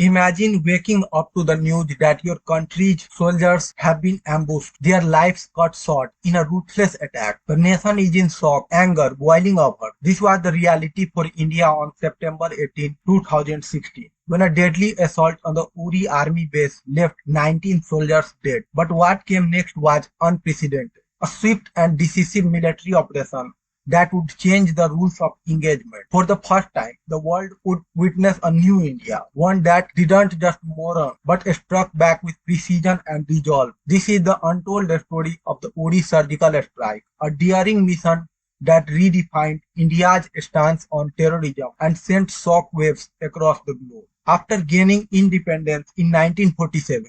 Imagine waking up to the news that your country's soldiers have been ambushed, their lives cut short in a ruthless attack. The nation is in shock, anger boiling over. This was the reality for India on September 18, 2016, when a deadly assault on the URI army base left 19 soldiers dead. But what came next was unprecedented. A swift and decisive military operation that would change the rules of engagement. For the first time, the world would witness a new India, one that didn't just mourn, but struck back with precision and resolve. This is the untold story of the Uri surgical strike, a daring mission that redefined India's stance on terrorism and sent shockwaves across the globe. After gaining independence in 1947,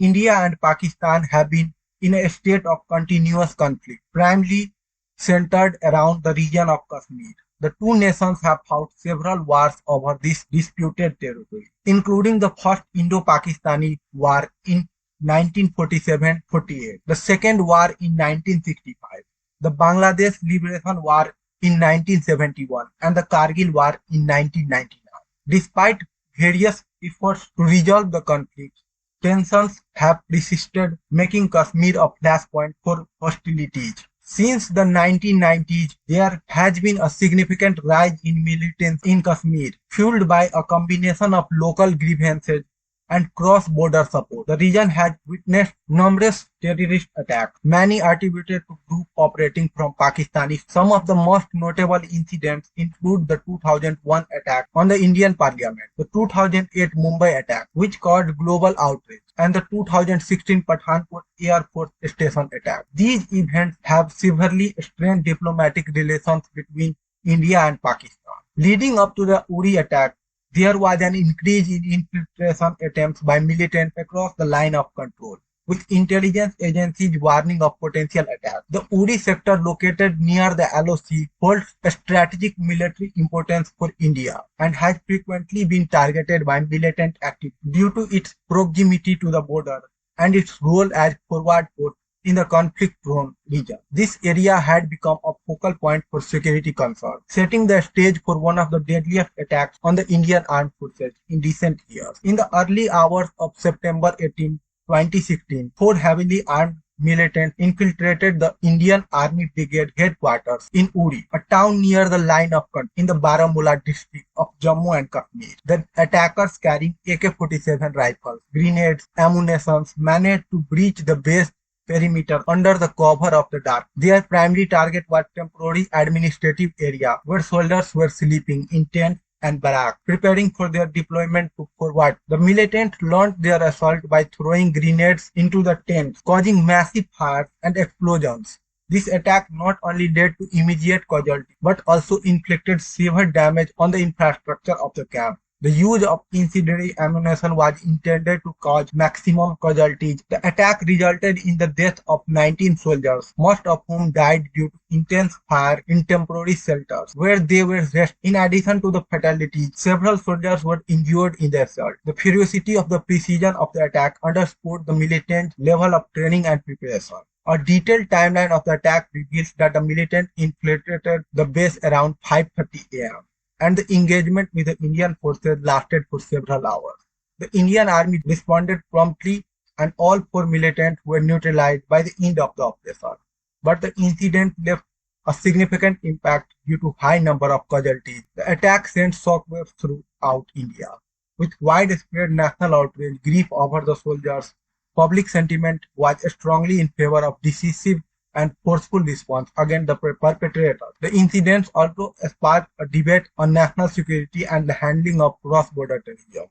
India and Pakistan have been in a state of continuous conflict, primarily centered around the region of Kashmir. The two nations have fought several wars over this disputed territory, including the first Indo-Pakistani War in 1947-48, the Second War in 1965, the Bangladesh Liberation War in 1971, and the Kargil War in 1999. Despite various efforts to resolve the conflict, tensions have persisted, making Kashmir a flashpoint for hostilities. Since the 1990s, there has been a significant rise in militants in Kashmir, fueled by a combination of local grievances and cross-border support. The region has witnessed numerous terrorist attacks, many attributed to groups operating from Pakistani. Some of the most notable incidents include the 2001 attack on the Indian Parliament, the 2008 Mumbai attack, which caused global outrage, and the 2016 Pathankot Air Force Station attack. These events have severely strained diplomatic relations between India and Pakistan. Leading up to the Uri attack, there was an increase in infiltration attempts by militants across the line of control, with intelligence agencies warning of potential attacks. The Uri sector, located near the LOC, holds a strategic military importance for India and has frequently been targeted by militant activities due to its proximity to the border and its role as forward post in the conflict-prone region. This area had become a focal point for security concerns, setting the stage for one of the deadliest attacks on the Indian armed forces in recent years. In the early hours of September 18, 2016, four heavily armed militants infiltrated the Indian Army Brigade headquarters in Uri, a town near the line of control in the Baramulla district of Jammu and Kashmir. The attackers, carrying AK-47 rifles, grenades, ammunition, managed to breach the base perimeter under the cover of the dark. Their primary target was temporary administrative area where soldiers were sleeping in tents and barracks, preparing for their deployment to forward. The militants launched their assault by throwing grenades into the tents, causing massive fires and explosions. This attack not only led to immediate casualties, but also inflicted severe damage on the infrastructure of the camp. The use of incendiary ammunition was intended to cause maximum casualties. The attack resulted in the death of 19 soldiers, most of whom died due to intense fire in temporary shelters, where they were resting. In addition to the fatalities, several soldiers were injured in the assault. The ferocity of the precision of the attack underscored the militant level of training and preparation. A detailed timeline of the attack reveals that the militant infiltrated the base around 5:30 a.m. and the engagement with the Indian forces lasted for several hours. The Indian Army responded promptly and all four militants were neutralized by the end of the operation. But the incident left a significant impact due to high number of casualties. The attack sent shockwaves throughout India. With widespread national outrage, grief over the soldiers, public sentiment was strongly in favor of decisive and forceful response against the perpetrators. The incidents also sparked a debate on national security and the handling of cross-border terrorism.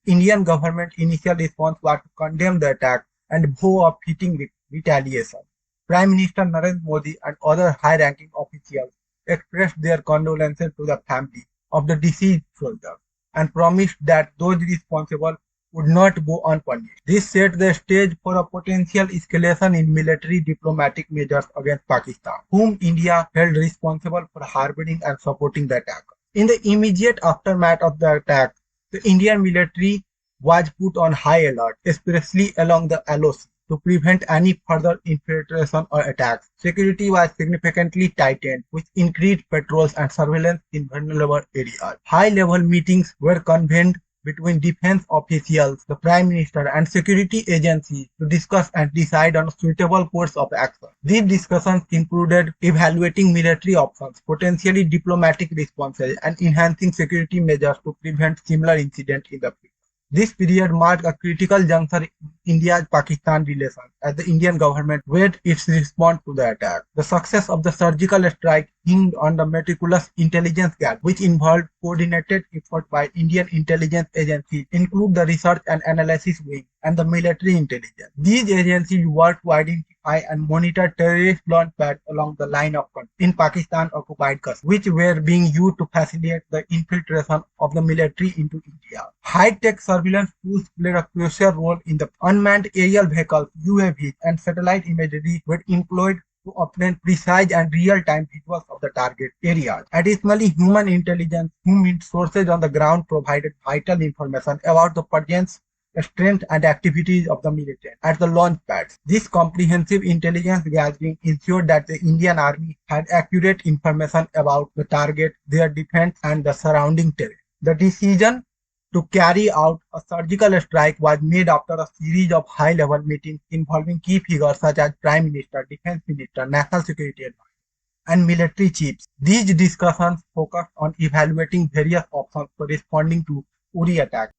The Indian government's initial response was to condemn the attack and vow of fitting retaliation. Prime Minister Narendra Modi and other high-ranking officials expressed their condolences to the family of the deceased soldiers and promised that those responsible would not go unpunished. This set the stage for a potential escalation in military diplomatic measures against Pakistan, whom India held responsible for harboring and supporting the attack. In the immediate aftermath of the attack, the Indian military was put on high alert, especially along the LOC, to prevent any further infiltration or attacks. Security was significantly tightened, with increased patrols and surveillance in vulnerable areas. High-level meetings were convened between defense officials, the Prime Minister, and security agencies to discuss and decide on a suitable course of action. These discussions included evaluating military options, potentially diplomatic responses, and enhancing security measures to prevent similar incidents in the future. This period marked a critical juncture in India-Pakistan relations as the Indian government weighed its response to the attack. The success of the surgical strike hinged on the meticulous intelligence gap, which involved coordinated effort by Indian intelligence agencies, including the Research and Analysis Wing and the Military Intelligence. These agencies worked to identify and monitor terrorist launch pads along the line of control in Pakistan-occupied Kashmir, which were being used to facilitate the infiltration of the military into India. High-tech surveillance tools played a crucial role in the unmanned aerial vehicles, UAVs, and satellite imagery were employed to obtain precise and real-time visuals of the target areas. Additionally, human intelligence, sources on the ground provided vital information about the presence, strength, and activities of the military at the launch pads. This comprehensive intelligence gathering ensured that the Indian Army had accurate information about the target, their defense, and the surrounding terrain. The decision to carry out a surgical strike was made after a series of high-level meetings involving key figures such as Prime Minister, Defense Minister, National Security Advisor, and military chiefs. These discussions focused on evaluating various options for responding to URI attack.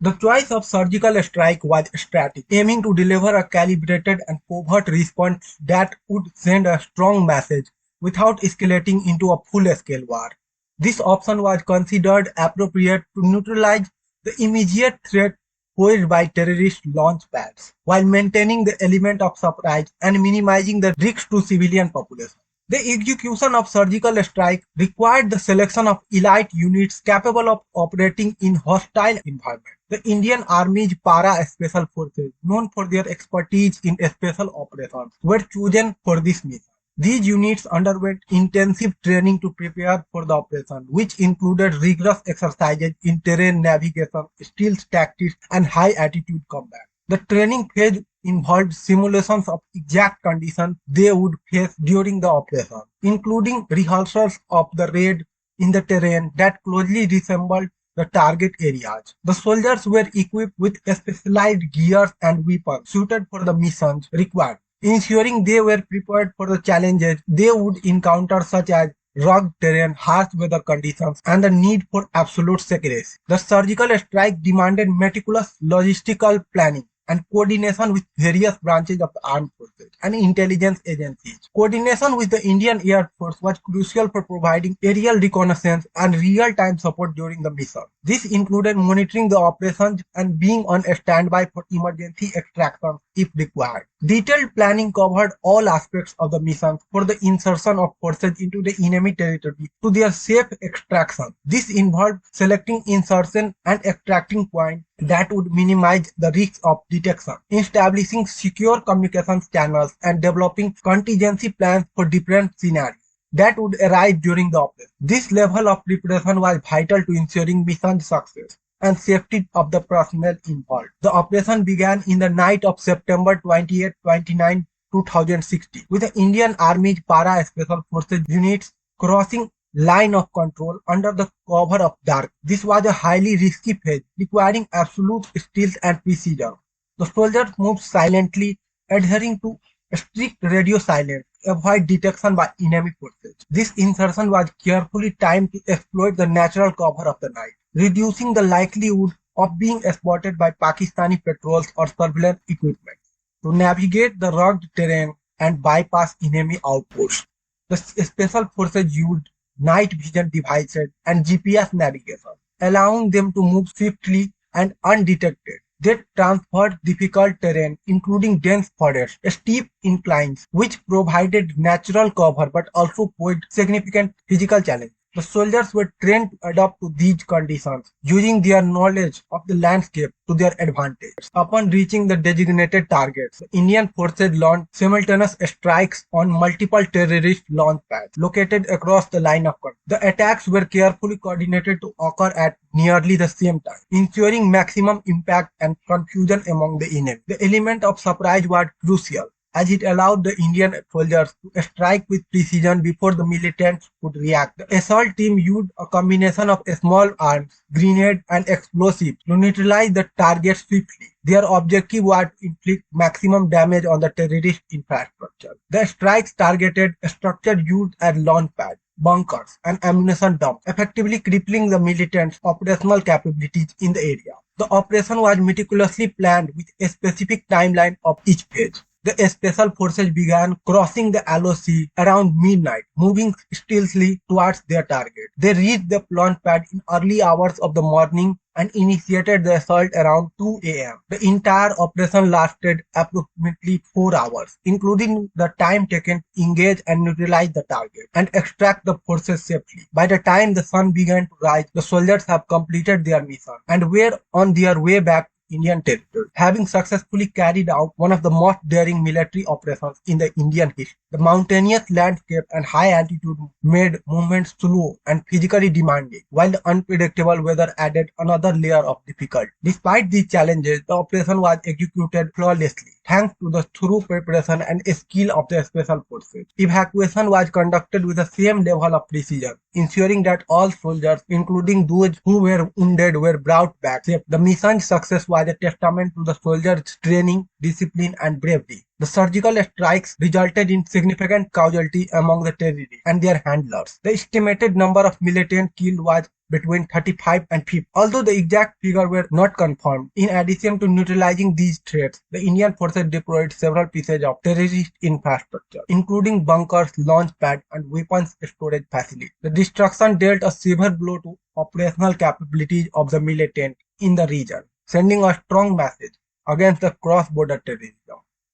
The choice of surgical strike was strategic, aiming to deliver a calibrated and covert response that would send a strong message without escalating into a full-scale war. This option was considered appropriate to neutralize the immediate threat posed by terrorist launch pads, while maintaining the element of surprise and minimizing the risk to civilian population. The execution of surgical strike required the selection of elite units capable of operating in hostile environments. The Indian Army's para-special forces, known for their expertise in special operations, were chosen for this mission. These units underwent intensive training to prepare for the operation, which included rigorous exercises in terrain navigation, stealth tactics, and high-altitude combat. The training phase involved simulations of exact conditions they would face during the operation, including rehearsals of the raid in the terrain that closely resembled the target areas. The soldiers were equipped with specialized gears and weapons suited for the missions required, ensuring they were prepared for the challenges they would encounter, such as rugged terrain, harsh weather conditions, and the need for absolute secrecy. The surgical strike demanded meticulous logistical planning and coordination with various branches of the armed forces and intelligence agencies. Coordination with the Indian Air Force was crucial for providing aerial reconnaissance and real-time support during the mission. This included monitoring the operations and being on standby for emergency extraction if required. Detailed planning covered all aspects of the mission for the insertion of forces into the enemy territory to their safe extraction. This involved selecting insertion and extracting points that would minimize the risk of detection, establishing secure communications channels, and developing contingency plans for different scenarios that would arise during the operation. This level of preparation was vital to ensuring mission success and safety of the personnel involved. The operation began in the night of September 28-29, 2016, with the Indian Army's para-special forces units crossing line of control under the cover of dark. This was a highly risky phase, requiring absolute stealth and precision. The soldiers moved silently, adhering to strict radio silence to avoid detection by enemy forces. This insertion was carefully timed to exploit the natural cover of the night, reducing the likelihood of being spotted by Pakistani patrols or surveillance equipment. To navigate the rugged terrain and bypass enemy outposts, the special forces used night vision devices and GPS navigation, allowing them to move swiftly and undetected. They traversed difficult terrain, including dense forests, steep inclines, which provided natural cover but also posed significant physical challenges. The soldiers were trained to adapt to these conditions, using their knowledge of the landscape to their advantage. Upon reaching the designated targets, the Indian forces launched simultaneous strikes on multiple terrorist launch pads located across the line of control. The attacks were carefully coordinated to occur at nearly the same time, ensuring maximum impact and confusion among the enemy. The element of surprise was crucial. as it allowed the Indian soldiers to strike with precision before the militants could react. The assault team used a combination of small arms, grenades, and explosives to neutralize the target swiftly. Their objective was to inflict maximum damage on the terrorist infrastructure. The strikes targeted structures used as launch pads, bunkers, and ammunition dumps, effectively crippling the militants' operational capabilities in the area. The operation was meticulously planned with a specific timeline of each phase. The special forces began crossing the LOC around midnight, moving stealthily towards their target. They reached the launch pad in early hours of the morning and initiated the assault around 2 a.m. The entire operation lasted approximately 4 hours, including the time taken to engage and neutralize the target and extract the forces safely. By the time the sun began to rise, the soldiers have completed their mission and were on their way back Indian territory, having successfully carried out one of the most daring military operations in the Indian history. The mountainous landscape and high altitude made movement slow and physically demanding, while the unpredictable weather added another layer of difficulty. Despite these challenges, the operation was executed flawlessly, thanks to the thorough preparation and skill of the special forces. Evacuation was conducted with the same level of precision, ensuring that all soldiers, including those who were wounded, were brought back safe. The mission's success was a testament to the soldiers' training, discipline, and bravery. The surgical strikes resulted in significant casualty among the terrorists and their handlers. The estimated number of militants killed was between 35 and 50, although the exact figure were not confirmed. In addition to neutralizing these threats, the Indian forces deployed several pieces of terrorist infrastructure, including bunkers, launch pads, and weapons storage facilities. The destruction dealt a severe blow to operational capabilities of the militant in the region, sending a strong message against the cross-border terrorism.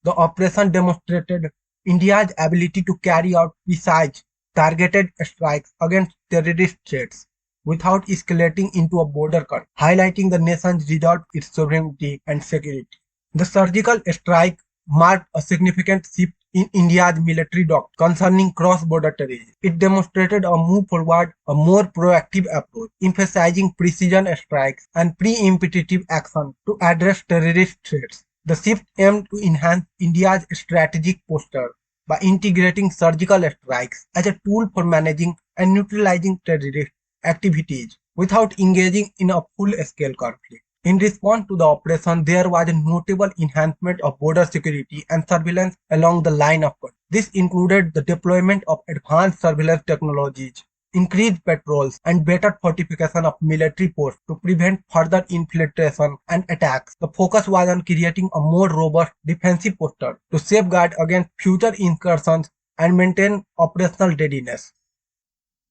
The operation demonstrated India's ability to carry out precise, targeted strikes against terrorist threats without escalating into a border conflict, highlighting the nation's resolve, its sovereignty and security. The surgical strike marked a significant shift in India's military doctrine concerning cross-border terrorism. It demonstrated a move forward, a more proactive approach, emphasizing precision strikes and preemptive action to address terrorist threats. The shift aimed to enhance India's strategic posture by integrating surgical strikes as a tool for managing and neutralizing terrorist activities without engaging in a full-scale conflict. In response to the operation, there was a notable enhancement of border security and surveillance along the line of control. This included the deployment of advanced surveillance technologies, increased patrols, and better fortification of military posts to prevent further infiltration and attacks. The focus was on creating a more robust defensive posture to safeguard against future incursions and maintain operational readiness.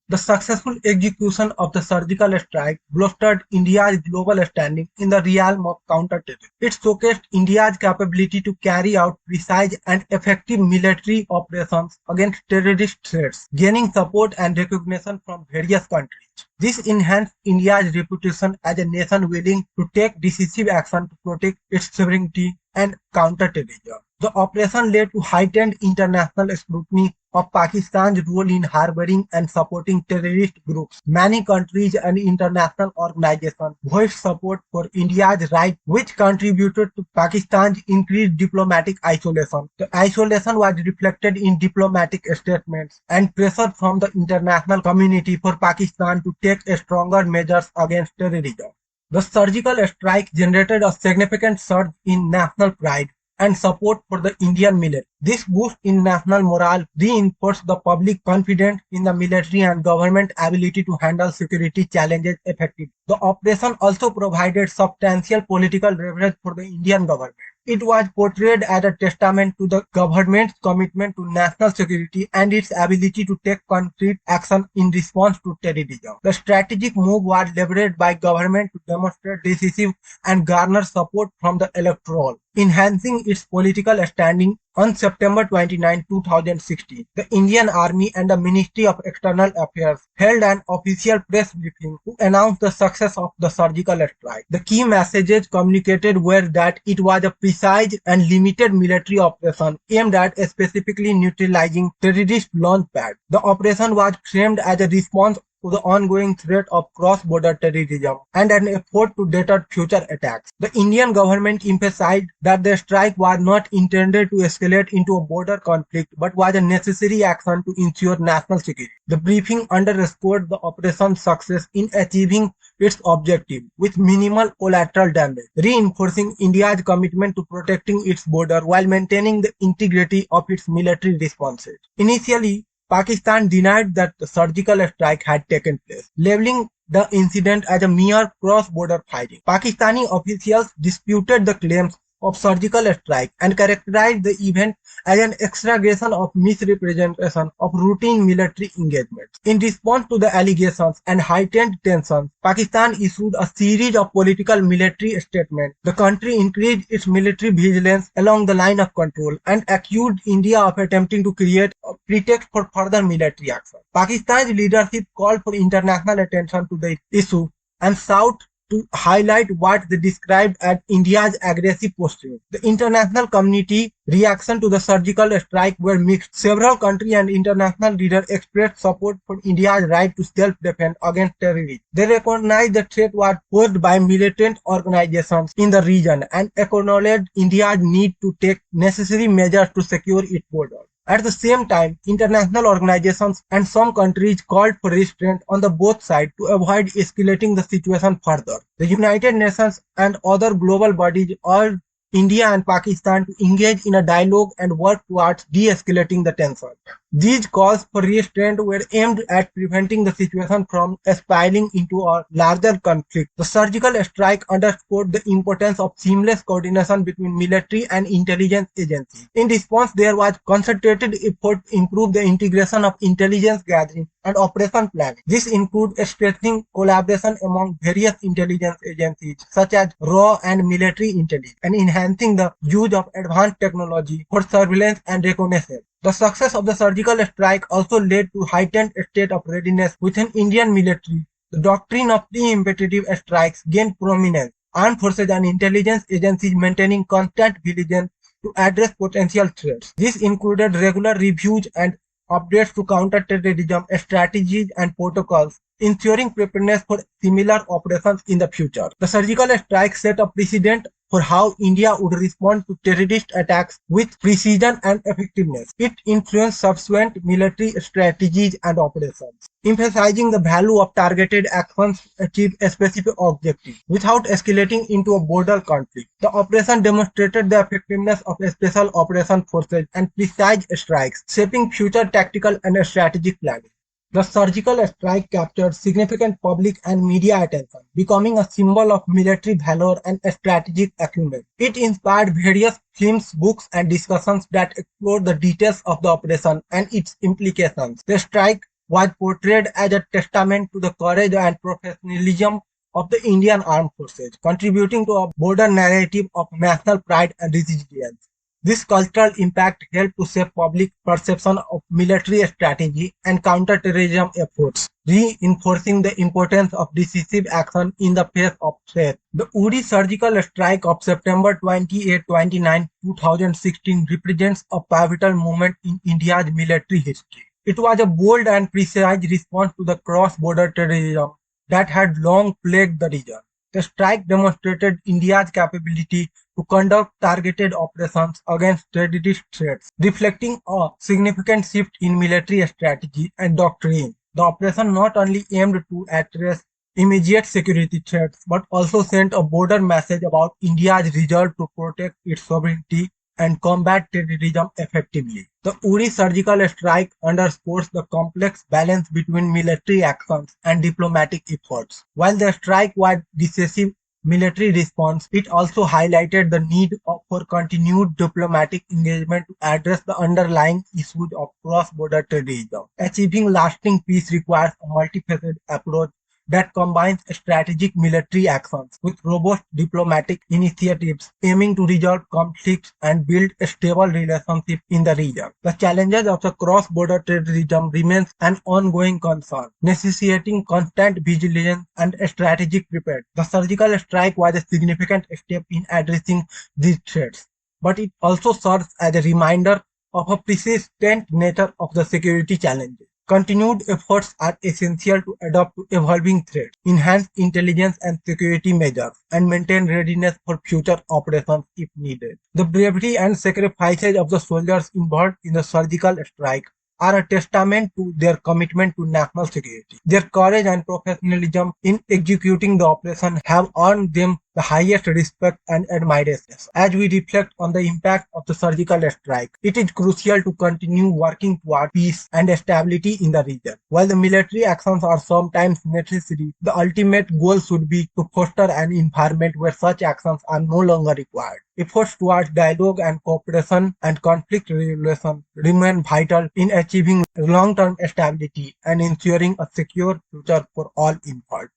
The successful execution of the surgical strike bolstered India's global standing in the realm of counter-terrorism. It showcased India's capability to carry out precise and effective military operations against terrorist threats, gaining support and recognition from various countries. This enhanced India's reputation as a nation willing to take decisive action to protect its sovereignty and counter terrorism. The operation led to heightened international scrutiny of Pakistan's role in harboring and supporting terrorist groups. Many countries and international organizations voiced support for India's right, which contributed to Pakistan's increased diplomatic isolation. The isolation was reflected in diplomatic statements and pressure from the international community for Pakistan to take stronger measures against terrorism. The surgical strike generated a significant surge in national pride and support for the Indian military. This boost in national morale reinforced the public confidence in the military and government ability to handle security challenges effectively. The operation also provided substantial political leverage for the Indian government. It was portrayed as a testament to the government's commitment to national security and its ability to take concrete action in response to terrorism. The strategic move was leveraged by government to demonstrate decisive and garner support from the electorate, enhancing its political standing. On September 29, 2016, the Indian Army and the Ministry of External Affairs held an official press briefing to announce the success of the surgical strike. The key messages communicated were that it was a precise and limited military operation aimed at specifically neutralizing terrorist launch pads. The operation was framed as a response to the ongoing threat of cross-border terrorism and an effort to deter future attacks. The Indian government emphasized that the strike was not intended to escalate into a border conflict but was a necessary action to ensure national security. The briefing underscored the operation's success in achieving its objective with minimal collateral damage, reinforcing India's commitment to protecting its border while maintaining the integrity of its military responses. Initially, Pakistan denied that the surgical strike had taken place, labeling the incident as a mere cross-border fighting. Pakistani officials disputed the claims of surgical strike and characterized the event as an exaggeration of misrepresentation of routine military engagements. In response to the allegations and heightened tensions, Pakistan issued a series of political military statements. The country increased its military vigilance along the line of control and accused India of attempting to create a pretext for further military action. Pakistan's leadership called for international attention to the issue and sought to highlight what they described as India's aggressive posture. The international community reaction to the surgical strike were mixed. Several countries and international leaders expressed support for India's right to self-defense against terrorism. They recognized the threat was posed by militant organizations in the region and acknowledged India's need to take necessary measures to secure its borders. At the same time, international organizations and some countries called for restraint on the both sides to avoid escalating the situation further. The United Nations and other global bodies urged India and Pakistan to engage in a dialogue and work towards de-escalating the tension. These calls for restraint were aimed at preventing the situation from spiraling into a larger conflict. The surgical strike underscored the importance of seamless coordination between military and intelligence agencies. In response, there was concentrated effort to improve the integration of intelligence gathering and operation planning. This includes strengthening collaboration among various intelligence agencies such as raw and military intelligence and enhancing the use of advanced technology for surveillance and reconnaissance. The success of the surgical strike also led to heightened state of readiness within Indian military. The doctrine of preemptive strikes gained prominence. Armed forces and intelligence agencies maintaining constant vigilance to address potential threats. This included regular reviews and updates to counter-terrorism strategies and protocols, ensuring preparedness for similar operations in the future. The surgical strike set a precedent for how India would respond to terrorist attacks with precision and effectiveness. It influenced subsequent military strategies and operations, emphasizing the value of targeted actions to achieve a specific objective without escalating into a border conflict. The operation demonstrated the effectiveness of special operation forces and precise strikes, shaping future tactical and strategic planning. The surgical strike captured significant public and media attention, becoming a symbol of military valor and strategic acumen. It inspired various films, books, and discussions that explored the details of the operation and its implications. The strike was portrayed as a testament to the courage and professionalism of the Indian Armed Forces, contributing to a broader narrative of national pride and resilience. This cultural impact helped to shape public perception of military strategy and counter-terrorism efforts, reinforcing the importance of decisive action in the face of threat. The URI surgical strike of September 28-29, 2016 represents a pivotal moment in India's military history. It was a bold and precise response to the cross-border terrorism that had long plagued the region. The strike demonstrated India's capability to conduct targeted operations against terrorist threats, reflecting a significant shift in military strategy and doctrine. The operation not only aimed to address immediate security threats, but also sent a broader message about India's resolve to protect its sovereignty and combat terrorism effectively. The URI surgical strike underscores the complex balance between military actions and diplomatic efforts. While the strike was decisive military response, it also highlighted the need for continued diplomatic engagement to address the underlying issues of cross-border terrorism. Achieving lasting peace requires a multifaceted approach that combines strategic military actions with robust diplomatic initiatives aiming to resolve conflicts and build a stable relationship in the region. The challenges of the cross-border terrorism remains an ongoing concern, necessitating constant vigilance and strategic preparedness. The surgical strike was a significant step in addressing these threats, but it also serves as a reminder of a persistent nature of the security challenges. Continued efforts are essential to adapt to evolving threats, enhance intelligence and security measures, and maintain readiness for future operations if needed. The bravery and sacrifices of the soldiers involved in the surgical strike are a testament to their commitment to national security. Their courage and professionalism in executing the operation have earned them the highest respect and admiration. As we reflect on the impact of the surgical strike, it is crucial to continue working toward peace and stability in the region. While the military actions are sometimes necessary, the ultimate goal should be to foster an environment where such actions are no longer required. Efforts towards dialogue and cooperation and conflict resolution remain vital in achieving long-term stability and ensuring a secure future for all involved.